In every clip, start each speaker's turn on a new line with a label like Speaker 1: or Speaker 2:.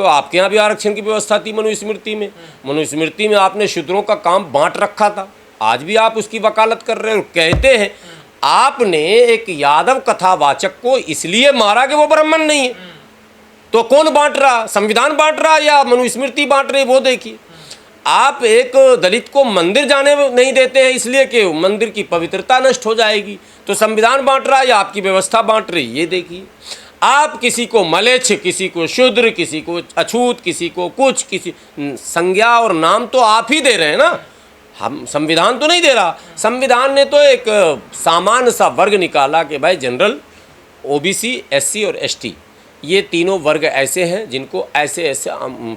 Speaker 1: आपके यहाँ भी आरक्षण की व्यवस्था थी मनुस्मृति में। मनुस्मृति में आपने शूद्रों का काम बांट रखा था, आज भी आप उसकी वकालत कर रहे हो। कहते हैं आपने एक यादव कथावाचक को इसलिए मारा कि वो ब्राह्मण नहीं है। तो कौन बांट रहा, संविधान बांट रहा या मनुस्मृति बांट रही, वो देखिए। आप एक दलित को मंदिर जाने नहीं देते हैं इसलिए कि मंदिर की पवित्रता नष्ट हो जाएगी, तो संविधान बांट रहा है या आपकी व्यवस्था बांट रही, ये देखिए। आप किसी को मलेच्छ, किसी को शूद्र, किसी को अछूत, किसी को कुछ, किसी संज्ञा और नाम तो आप ही दे रहे हैं ना, हम संविधान तो नहीं दे रहा। संविधान ने तो एक सामान्य सा वर्ग निकाला कि भाई जनरल, ओबीसी, एससी और एसटी, ये तीनों वर्ग ऐसे हैं जिनको ऐसे ऐसे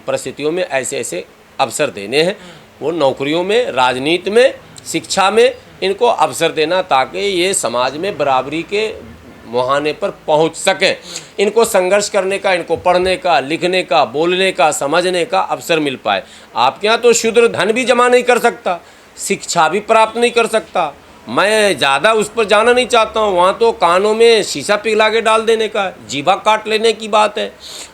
Speaker 1: परिस्थितियों में ऐसे ऐसे अवसर देने हैं। वो नौकरियों में, राजनीति में, शिक्षा में इनको अवसर देना ताकि ये समाज में बराबरी के मुहाने पर पहुंच सकें। इनको संघर्ष करने का, इनको पढ़ने का, लिखने का, बोलने का, समझने का अवसर मिल पाए। आपके यहाँ तो शूद्र धन भी जमा नहीं कर सकता, शिक्षा भी प्राप्त नहीं कर सकता। मैं ज़्यादा उस पर जाना नहीं चाहता हूँ। वहाँ तो कानों में शीशा पिघला के डाल देने का, जीभा काट लेने की बात है।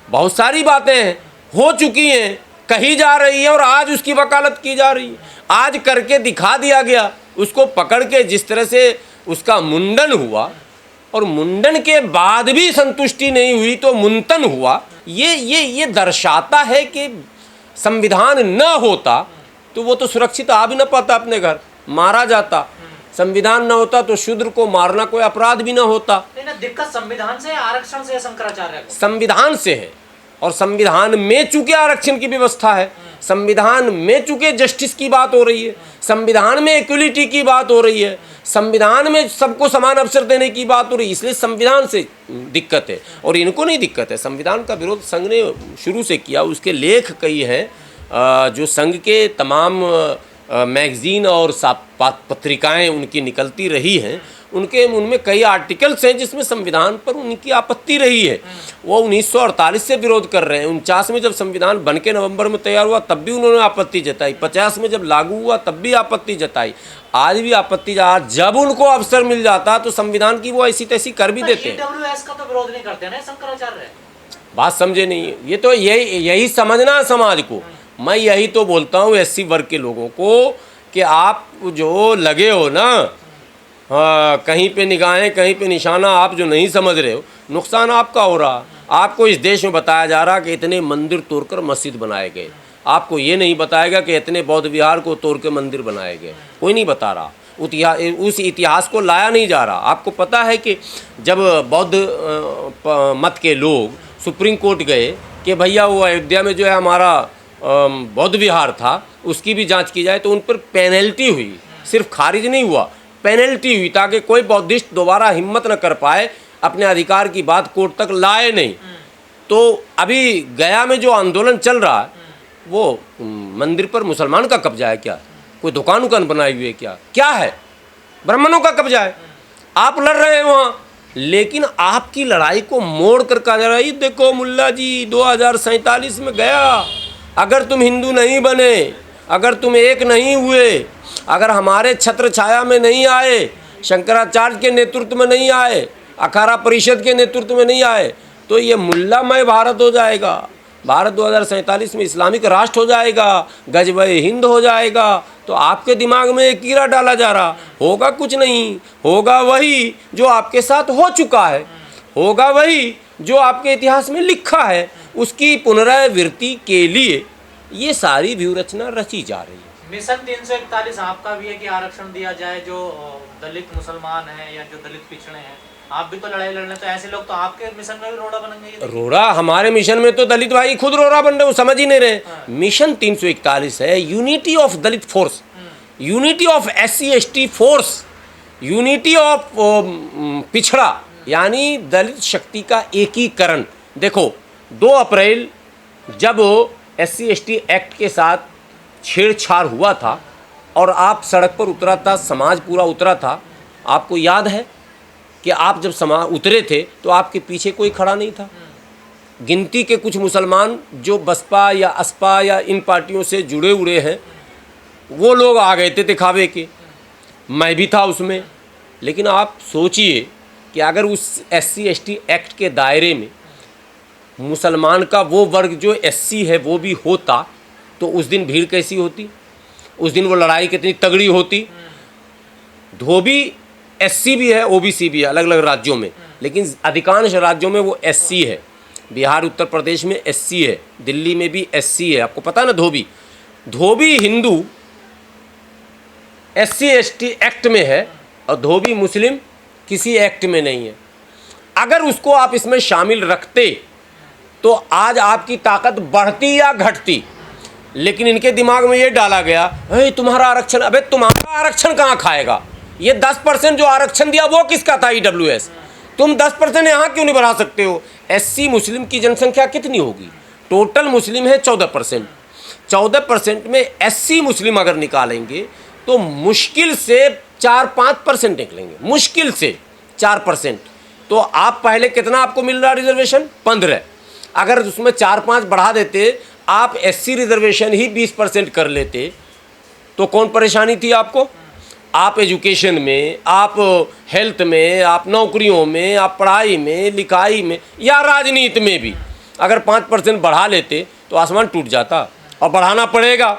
Speaker 1: बहुत सारी बातें हैं, हो चुकी हैं, कही जा रही है और आज उसकी वकालत की जा रही है। आज करके दिखा दिया गया, उसको पकड़ के जिस तरह से उसका मुंडन हुआ और मुंडन के बाद भी संतुष्टि नहीं हुई तो मुंतन हुआ। ये दर्शाता है कि संविधान न होता तो वो तो सुरक्षित आ भी न पाता अपने घर, मारा जाता। संविधान न होता तो शूद्र को मारना कोई अपराध भी न होता।
Speaker 2: दिक्कत संविधान से, आरक्षण से, शंकराचार्य को
Speaker 1: संविधान से है। और संविधान में चूंकि आरक्षण की व्यवस्था है, संविधान में चूंकि जस्टिस की बात हो रही है, संविधान में इक्वलिटी की बात हो रही है, संविधान में सबको समान अवसर देने की बात हो रही है, इसलिए संविधान से दिक्कत है। और इनको नहीं दिक्कत है। संविधान का विरोध संघ ने शुरू से किया, उसके लेख कई हैं जो संघ के तमाम मैगजीन और पत्रिकाएं उनकी निकलती रही हैं, उनमें कई आर्टिकल्स हैं जिसमें संविधान पर उनकी आपत्ति रही है। वो 1948 से विरोध कर रहे हैं। 49 में जब संविधान बन के नवंबर में तैयार हुआ तब भी उन्होंने आपत्ति जताई, 50 में जब लागू हुआ तब भी आपत्ति जताई, आज भी आपत्ति जब उनको अवसर मिल जाता तो संविधान की वो ऐसी तैसी कर भी देते हैं।
Speaker 2: EWS का तो विरोध नहीं करते ना शंकराचार्य,
Speaker 1: बात समझे नहीं। ये तो यही समझना समाज को। मैं यही तो बोलता हूँ एससी वर्ग के लोगों को कि आप जो लगे हो ना, हाँ, कहीं पे निगाहें, कहीं पे निशाना, आप जो नहीं समझ रहे हो, नुकसान आपका हो रहा। आपको इस देश में बताया जा रहा कि इतने मंदिर तोड़कर मस्जिद बनाए गए, आपको ये नहीं बताएगा कि इतने बौद्ध विहार को तोड़ के मंदिर बनाए गए, कोई नहीं बता रहा। उस इतिहास को लाया नहीं जा रहा। आपको पता है कि जब बौद्ध मत के लोग सुप्रीम कोर्ट गए कि भैया वो अयोध्या में जो है हमारा बौद्ध विहार था उसकी भी जांच की जाए, तो उन पर पेनल्टी हुई, सिर्फ खारिज नहीं हुआ, पेनल्टी हुई, ताकि कोई बौद्धिस्ट दोबारा हिम्मत न कर पाए, अपने अधिकार की बात कोर्ट तक लाए नहीं। तो अभी गया में जो आंदोलन चल रहा है वो मंदिर पर मुसलमान का कब्जा है क्या? कोई दुकान बनाई हुई है क्या? क्या है? ब्राह्मणों का कब्जा है। आप लड़ रहे हैं वहाँ, लेकिन आपकी लड़ाई को मोड़ कर कहा जा रहा है देखो मुल्ला जी 2047 में गया, अगर तुम हिंदू नहीं बने, अगर तुम एक नहीं हुए, अगर हमारे छत्र छाया में नहीं आए, शंकराचार्य के नेतृत्व में नहीं आए, अखाड़ा परिषद के नेतृत्व में नहीं आए, तो ये मुल्लामय भारत हो जाएगा। भारत 2047 में इस्लामिक राष्ट्र हो जाएगा, गजबे हिंद हो जाएगा। तो आपके दिमाग में एक कीड़ा डाला जा रहा, होगा कुछ नहीं, होगा वही जो आपके साथ हो चुका है, होगा वही जो आपके इतिहास में लिखा है। उसकी पुनरावृत्ति के लिए ये सारी व्यूहरचना रची जा रही है।
Speaker 2: मिशन 341 आपका भी है कि आरक्षण दिया जाए जो दलित मुसलमान हैं या जो दलित पिछड़े हैं। आप भी तो लड़ाई लड़ने, तो ऐसे लोग तो आपके मिशन में भी रोड़ा बनेंगे।
Speaker 1: रोड़ा हमारे मिशन में तो दलित भाई खुद रोड़ा बन रहे, वो समझ ही नहीं रहे। मिशन 341 है unity of Dalit force, unity of SC ST force, unity of पिछड़ा, यानी दलित शक्ति का एकीकरण। देखो 2 अप्रैल जब SC ST एक्ट के साथ छेड़छाड़ हुआ था और आप सड़क पर उतरा था, समाज पूरा उतरा था, आपको याद है कि आप जब समाज उतरे थे तो आपके पीछे कोई खड़ा नहीं था। गिनती के कुछ मुसलमान जो बसपा या असपा या इन पार्टियों से जुड़े हुए हैं वो लोग आ गए थे दिखावे के, मैं भी था उसमें। लेकिन आप सोचिए कि अगर उस SC ST एक्ट के दायरे में मुसलमान का वो वर्ग जो एससी है वो भी होता तो उस दिन भीड़ कैसी होती, उस दिन वो लड़ाई कितनी तगड़ी होती। धोबी एससी भी है, ओबीसी भी है अलग अलग राज्यों में, लेकिन अधिकांश राज्यों में वो एससी है। बिहार उत्तर प्रदेश में एससी है, दिल्ली में भी एससी है, आपको पता है ना। धोबी हिंदू एससी एसटी एक्ट में है और धोबी मुस्लिम किसी एक्ट में नहीं है। अगर उसको आप इसमें शामिल रखते तो आज आपकी ताकत बढ़ती या घटती, लेकिन इनके दिमाग में ये डाला गया तुम्हारा आरक्षण, अबे तुम्हारा आरक्षण कहाँ खाएगा। ये 10% जो आरक्षण दिया वो किसका था, ईडब्ल्यूएस। तुम 10% यहाँ क्यों नहीं बढ़ा सकते हो। एससी मुस्लिम की जनसंख्या कितनी होगी, टोटल मुस्लिम है 14%। 14% में एससी मुस्लिम अगर निकालेंगे तो मुश्किल से 4-5% निकलेंगे, मुश्किल से 4%। तो आप पहले कितना आपको मिल रहा रिजर्वेशन, 15। अगर उसमें 4-5 बढ़ा देते, आप एससी रिजर्वेशन ही 20% कर लेते तो कौन परेशानी थी आपको। आप एजुकेशन में, आप हेल्थ में, आप नौकरियों में, आप पढ़ाई में लिखाई में या राजनीति में भी अगर 5% बढ़ा लेते तो आसमान टूट जाता। और बढ़ाना पड़ेगा,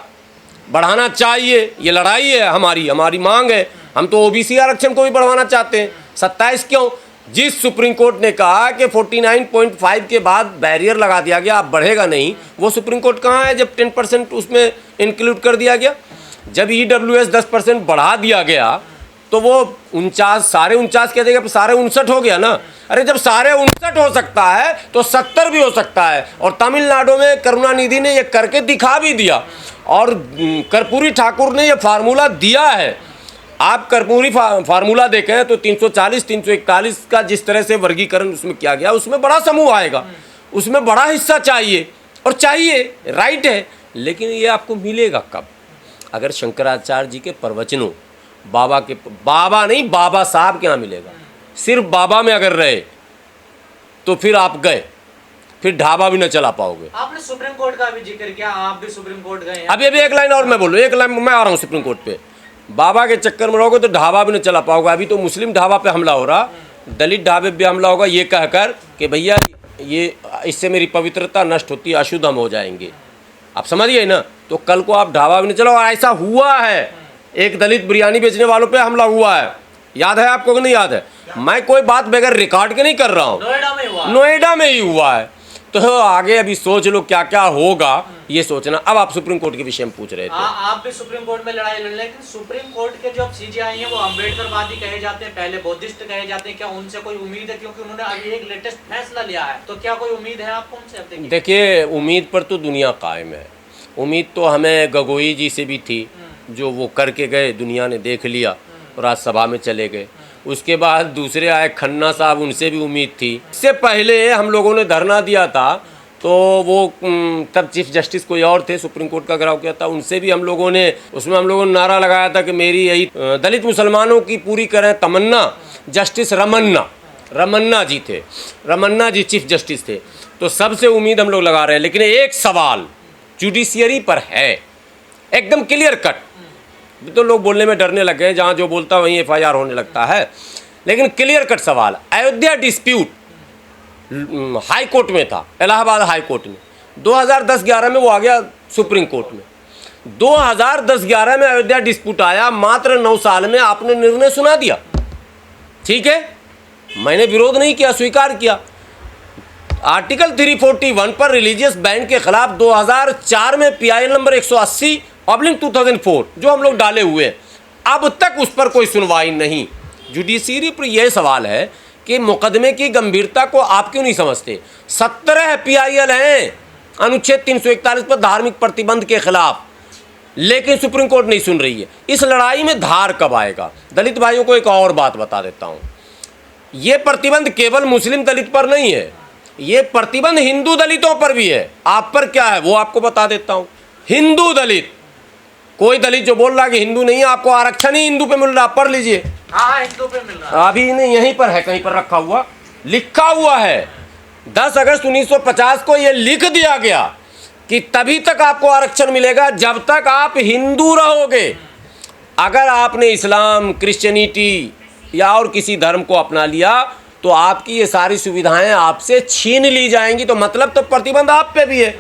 Speaker 1: बढ़ाना चाहिए, ये लड़ाई है हमारी मांग है। हम तो ओबीसी आरक्षण को भी बढ़वाना चाहते हैं। 27 क्यों, जिस सुप्रीम कोर्ट ने कहा कि 49.5 के बाद बैरियर लगा दिया गया, अब बढ़ेगा नहीं, वो सुप्रीम कोर्ट कहाँ है जब 10% उसमें इंक्लूड कर दिया गया। जब ईडब्ल्यूएस 10% बढ़ा दिया गया तो वो 49 सारे 49 कह देगा, सारे 59 हो गया ना। अरे जब सारे 59 हो सकता है तो 70 भी हो सकता है। और तमिलनाडु में करुणानिधि ने ये करके दिखा भी दिया और कर्पूरी ठाकुर ने ये फार्मूला दिया है। आप कर्पूरी फार्मूला देखें तो 340 341 का जिस तरह से वर्गीकरण उसमें किया गया, उसमें बड़ा समूह आएगा, उसमें बड़ा हिस्सा चाहिए और चाहिए, राइट है। लेकिन ये आपको मिलेगा कब, अगर शंकराचार्य जी के प्रवचनों, बाबा नहीं बाबा साहब के यहाँ मिलेगा। सिर्फ बाबा में अगर रहे तो फिर आप गए, फिर ढाबा भी न चला पाओगे।
Speaker 2: आपने सुप्रीम कोर्ट का भी जिक्र किया, आप भी सुप्रीम कोर्ट गए हैं।
Speaker 1: अभी एक लाइन और मैं बोलूँ, एक लाइन मैं आ रहा हूँ सुप्रीम कोर्ट पे। बाबा के चक्कर में रहोगे तो ढाबा भी न चला पाओगे। अभी तो मुस्लिम ढाबा पे हमला हो रहा, दलित ढाबे पे हमला होगा, ये कहकर कि भैया ये इससे मेरी पवित्रता नष्ट होती है, अशुद्ध हम हो जाएंगे। आप समझिए ना। तो कल को आप ढाबा भी नहीं चलो। और ऐसा हुआ है, एक दलित बिरयानी बेचने वालों पे हमला हुआ है, याद है आपको कि नहीं याद है। मैं कोई बात बगैर रिकॉर्ड के नहीं कर रहा हूँ, नोएडा में ही हुआ है। तो आगे अभी सोच लो क्या क्या होगा, ये सोचना। अब आप सुप्रीम कोर्ट के विषय में पूछ रहे थे।
Speaker 2: आप भी सुप्रीम कोर्ट में लड़ाई लड़, लेकिन सुप्रीम कोर्ट के जो सीजेआई हैं वो अम्बेडकरवादी कहे जाते हैं, पहले बौद्धिस्ट कहे जाते हैं। क्या उनसे कोई उम्मीद है, क्योंकि उन्होंने अभी एक लेटेस्ट फैसला लिया है, तो क्या कोई उम्मीद है आपको उनसे? देखिए,
Speaker 1: उम्मीद पर तो दुनिया कायम है। उम्मीद तो हमें गगोई जी से भी थी, जो वो करके गए, दुनिया ने देख लिया और आज सभा में चले गए। उसके बाद दूसरे आए खन्ना साहब, उनसे भी उम्मीद थी। इससे पहले हम लोगों ने धरना दिया था तो वो तब चीफ जस्टिस कोई और थे, सुप्रीम कोर्ट का घेराव किया था, उनसे भी हम लोगों ने नारा लगाया था कि मेरी यही दलित मुसलमानों की पूरी करें तमन्ना। जस्टिस रमन्ना जी थे, रमन्ना जी चीफ जस्टिस थे। तो सबसे उम्मीद हम लोग लगा रहे हैं। लेकिन एक सवाल जुडिशियरी पर है, एकदम क्लियर कट। तो लोग बोलने में डरने लग गए, जहाँ जो बोलता वहीं FIR होने लगता है। लेकिन क्लियर कट सवाल, अयोध्या डिस्प्यूट हाई कोर्ट में था, इलाहाबाद हाई कोर्ट में। 2010-11 में वो आ गया सुप्रीम कोर्ट में। 2010-11 में अयोध्या डिस्प्यूट आया, मात्र 9 साल में आपने निर्णय सुना दिया। ठीक है, मैंने विरोध नहीं किया, स्वीकार किया। आर्टिकल 341 पर रिलीजियस बैन के खिलाफ 2004 में PIL नंबर 180/2004 जो हम लोग डाले हुए हैं, अब तक उस पर कोई सुनवाई नहीं। जुडिशरी पर यह सवाल है कि मुकदमे की गंभीरता को आप क्यों नहीं समझते। 17 PIL हैं अनुच्छेद 341 पर धार्मिक प्रतिबंध के खिलाफ, लेकिन सुप्रीम कोर्ट नहीं सुन रही है। इस लड़ाई में धार कब आएगा। दलित भाइयों को एक और बात बता देता हूँ, ये प्रतिबंध केवल मुस्लिम दलित पर नहीं है, ये प्रतिबंध हिंदू दलितों पर भी है। आप पर क्या है वो आपको बता देता हूँ। हिंदू दलित, कोई दलित जो बोल रहा है कि हिंदू नहीं है, आपको आरक्षण ही हिंदू पे मिल रहा, पढ़ लीजिए।
Speaker 2: हाँ, हिंदू पे मिल रहा है।
Speaker 1: अभी नहीं, यहीं पर है, कहीं पर रखा हुआ, लिखा हुआ है। 10 अगस्त 1950 को ये लिख दिया गया कि तभी तक आपको आरक्षण मिलेगा जब तक आप हिंदू रहोगे। अगर आपने इस्लाम, क्रिश्चियनिटी या और किसी धर्म को अपना लिया तो आपकी ये सारी सुविधाएं आपसे छीन ली जाएंगी। तो मतलब तो प्रतिबंध आप पे भी है,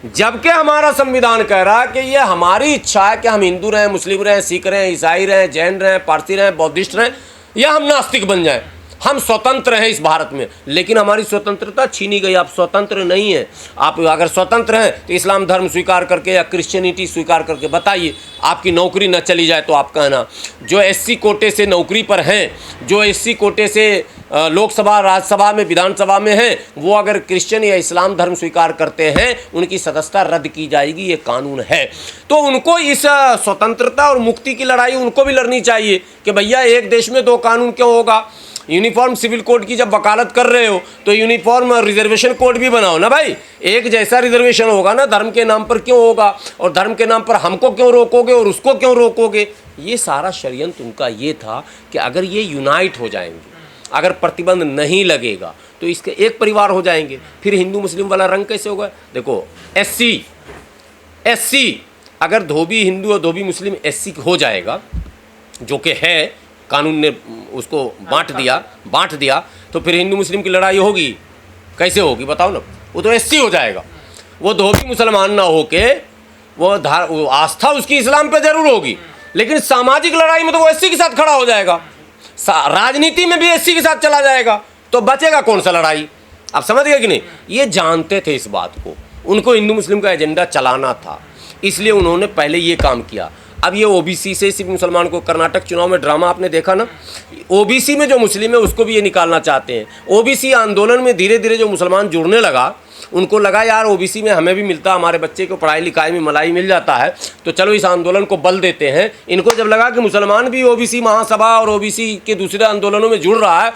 Speaker 1: जबकि हमारा संविधान कह रहा है कि ये हमारी इच्छा है कि हम हिंदू रहें, मुस्लिम रहें, सिख रहें, ईसाई रहें, जैन रहें, पारसी रहें, बौद्धिस्ट रहें, या हम नास्तिक बन जाएं, हम स्वतंत्र हैं इस भारत में। लेकिन हमारी स्वतंत्रता छीनी गई, आप स्वतंत्र नहीं हैं। आप अगर स्वतंत्र हैं तो इस्लाम धर्म स्वीकार करके या क्रिश्चियनिटी स्वीकार करके बताइए, आपकी नौकरी न चली जाए तो आप कहना। जो एससी कोटे से नौकरी पर हैं, जो एससी कोटे से लोकसभा, राज्यसभा में, विधानसभा में हैं, वो अगर क्रिश्चियन या इस्लाम धर्म स्वीकार करते हैं, उनकी सदस्यता रद्द की जाएगी, ये कानून है। तो उनको इस स्वतंत्रता और मुक्ति की लड़ाई उनको भी लड़नी चाहिए कि भैया एक देश में दो कानून क्यों होगा। यूनिफॉर्म सिविल कोड की जब वकालत कर रहे हो तो यूनिफॉर्म रिजर्वेशन कोड भी बनाओ ना भाई। एक जैसा रिजर्वेशन होगा ना, धर्म के नाम पर क्यों होगा, और धर्म के नाम पर हमको क्यों रोकोगे और उसको क्यों रोकोगे। ये सारा षड्यंत्र उनका ये था कि अगर ये यूनाइट हो जाएंगे, अगर प्रतिबंध नहीं लगेगा तो इसके एक परिवार हो जाएंगे। फिर हिंदू मुस्लिम वाला रंग कैसे होगा। देखो एससी अगर धोबी हिंदू और धोबी मुस्लिम एससी हो जाएगा, जो कि है, कानून ने उसको बांट दिया, तो फिर हिंदू मुस्लिम की लड़ाई होगी कैसे होगी बताओ ना। वो तो एससी हो जाएगा, वो धोबी मुसलमान ना होके वो आस्था उसकी इस्लाम पे जरूर होगी, लेकिन सामाजिक लड़ाई में तो वो एससी के साथ खड़ा हो जाएगा, राजनीति में भी एससी के साथ चला जाएगा, तो बचेगा कौन सा लड़ाई। आप समझ गए कि नहीं। ये जानते थे इस बात को, उनको हिंदू मुस्लिम का एजेंडा चलाना था, इसलिए उन्होंने पहले ये काम किया। अब ये ओबीसी से सिर्फ मुसलमान को, कर्नाटक चुनाव में ड्रामा आपने देखा ना, ओबीसी में जो मुस्लिम है उसको भी ये निकालना चाहते हैं। ओबीसी आंदोलन में धीरे धीरे जो मुसलमान जुड़ने लगा, उनको लगा यार ओबीसी में हमें भी मिलता, हमारे बच्चे को पढ़ाई लिखाई में मलाई मिल जाता है, तो चलो इस आंदोलन को बल देते हैं। इनको जब लगा कि मुसलमान भी ओबीसी महासभा और ओबीसी के दूसरे आंदोलनों में जुड़ रहा है,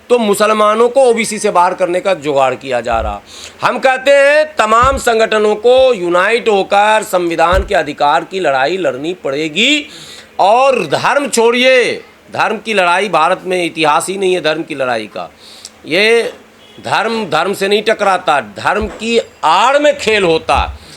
Speaker 1: तो मुसलमानों को ओबीसी से बाहर करने का जुगाड़ किया जा रहा। हम कहते हैं तमाम संगठनों को यूनाइट होकर संविधान के अधिकार की लड़ाई लड़नी पड़ेगी। और धर्म छोड़िए, धर्म की लड़ाई भारत में इतिहास ही नहीं है धर्म की लड़ाई का। ये धर्म से नहीं टकराता, धर्म की आड़ में खेल होता।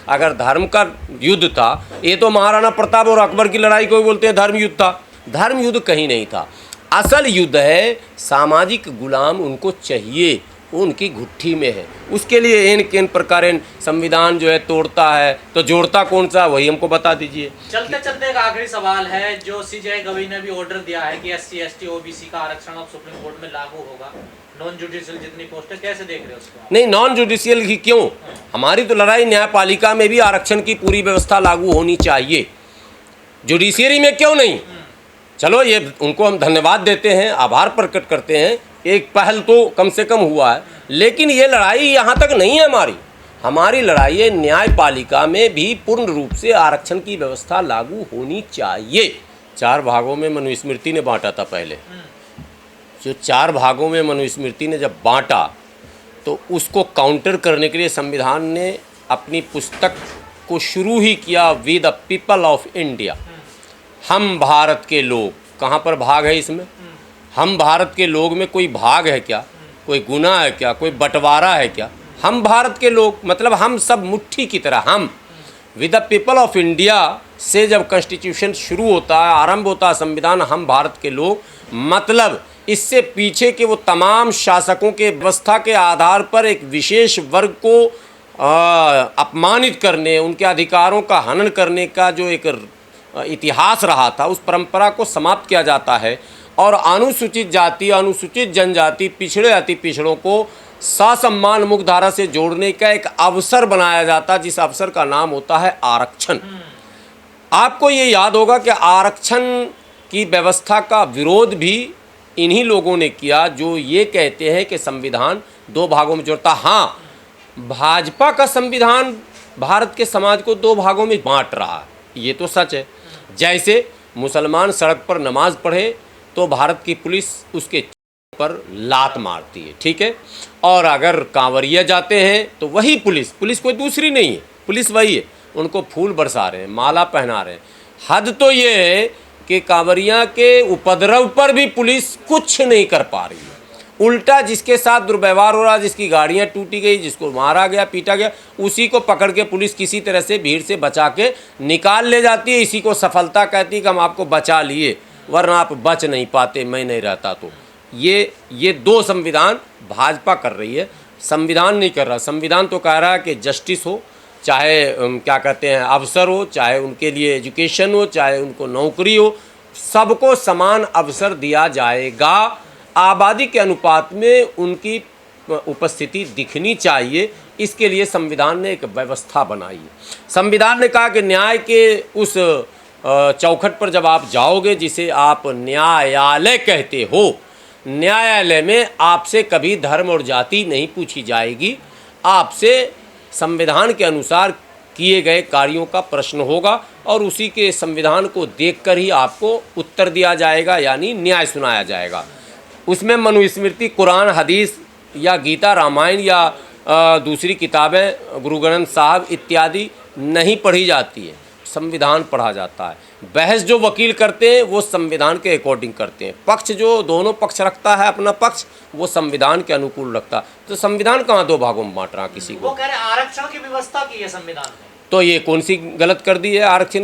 Speaker 1: अगर धर्म का युद्ध था, ये तो महाराणा प्रताप और अकबर की लड़ाई को भी बोलते हैं धर्म युद्ध था। धर्म युद्ध कहीं नहीं था, असल युद्ध है सामाजिक गुलाम उनको चाहिए, उनकी घुट्ठी में है। उसके लिए इन प्रकार संविधान जो है तोड़ता है, तो जोड़ता कौन सा, वही हमको बता दीजिए।
Speaker 2: चलते चलते एक आखिरी सवाल है, जो सीजेआई गवई ने भी ऑर्डर दिया है कि एससी एसटी ओबीसी का आरक्षण अब सुप्रीम कोर्ट में लागू होगा, नॉन जुडिशियल जितनी पोस्ट है, कैसे देख रहे हो उसको।
Speaker 1: नहीं, नॉन जुडिशियल ही क्यों, हमारी तो लड़ाई न्यायपालिका में भी आरक्षण की पूरी व्यवस्था लागू होनी चाहिए, जुडिशियरी में क्यों नहीं। चलो ये उनको हम धन्यवाद देते हैं, आभार प्रकट करते हैं, एक पहल तो कम से कम हुआ है। लेकिन ये लड़ाई यहाँ तक नहीं है हमारी लड़ाई है न्यायपालिका में भी पूर्ण रूप से आरक्षण की व्यवस्था लागू होनी चाहिए। 4 भागों में मनुस्मृति ने बांटा था पहले, जो 4 भागों में मनुस्मृति ने जब बांटा तो उसको काउंटर करने के लिए संविधान ने अपनी पुस्तक को शुरू ही किया, we the people of India, हम भारत के लोग। कहाँ पर भाग है इसमें, हम भारत के लोग में कोई भाग है क्या, कोई गुना है क्या, कोई बंटवारा है क्या। हम भारत के लोग मतलब हम सब मुट्ठी की तरह, हम with the people of India से जब कॉन्स्टिट्यूशन शुरू होता है, आरंभ होता है संविधान, हम भारत के लोग, मतलब इससे पीछे के वो तमाम शासकों के व्यवस्था के आधार पर एक विशेष वर्ग को अपमानित करने, उनके अधिकारों का हनन करने का जो एक इतिहास रहा था, उस परंपरा को समाप्त किया जाता है। और अनुसूचित जाति, अनुसूचित जनजाति, पिछड़े अति पिछड़ों को ससम्मान मुक्त धारा से जोड़ने का एक अवसर बनाया जाता, जिस अवसर का नाम होता है आरक्षण। आपको ये याद होगा कि आरक्षण की व्यवस्था का विरोध भी इन्हीं लोगों ने किया जो ये कहते हैं कि संविधान 2 भागों में जोड़ता। हाँ, भाजपा का संविधान भारत के समाज को 2 भागों में बांट रहा है, ये तो सच है। जैसे मुसलमान सड़क पर नमाज पढ़े तो भारत की पुलिस उसके पर लात मारती है, ठीक है, और अगर कांवरिया जाते हैं तो वही पुलिस कोई दूसरी नहीं है, पुलिस वही है, उनको फूल बरसा रहे हैं, माला पहना रहे हैं। हद तो ये है कि कांवरिया के उपद्रव पर भी पुलिस कुछ नहीं कर पा रही है। उल्टा जिसके साथ दुर्व्यवहार हो रहा, जिसकी गाड़ियाँ टूटी गई, जिसको मारा गया, पीटा गया, उसी को पकड़ के पुलिस किसी तरह से भीड़ से बचा के निकाल ले जाती है। इसी को सफलता कहती है कि हम आपको बचा लिए, वरना आप बच नहीं पाते, मैं नहीं रहता तो। ये दो संविधान भाजपा कर रही है, संविधान नहीं कर रहा। संविधान तो कह रहा है कि जस्टिस हो, चाहे क्या कहते हैं अवसर हो, चाहे उनके लिए एजुकेशन हो, चाहे उनको नौकरी हो, सबको समान अवसर दिया जाएगा। आबादी के अनुपात में उनकी उपस्थिति दिखनी चाहिए, इसके लिए संविधान ने एक व्यवस्था बनाई है। संविधान ने कहा कि न्याय के उस चौखट पर जब आप जाओगे जिसे आप न्यायालय कहते हो, न्यायालय में आपसे कभी धर्म और जाति नहीं पूछी जाएगी, आपसे संविधान के अनुसार किए गए कार्यों का प्रश्न होगा और उसी के संविधान को देखकर ही आपको उत्तर दिया जाएगा, यानी न्याय सुनाया जाएगा। उसमें मनुस्मृति, कुरान, हदीस या गीता, रामायण या दूसरी किताबें, गुरु ग्रंथ साहब इत्यादि नहीं पढ़ी जाती है, संविधान पढ़ा जाता है। बहस जो वकील करते हैं वो संविधान के अकॉर्डिंग करते हैं, पक्ष जो दोनों पक्ष रखता है अपना पक्ष, वो संविधान के अनुकूल रखता है। तो संविधान कहाँ दो भागों में बांट रहा किसी को?
Speaker 2: वो कह रहे आरक्षण की व्यवस्था की है संविधान में,
Speaker 1: तो ये कौन सी गलत कर दी है आरक्षण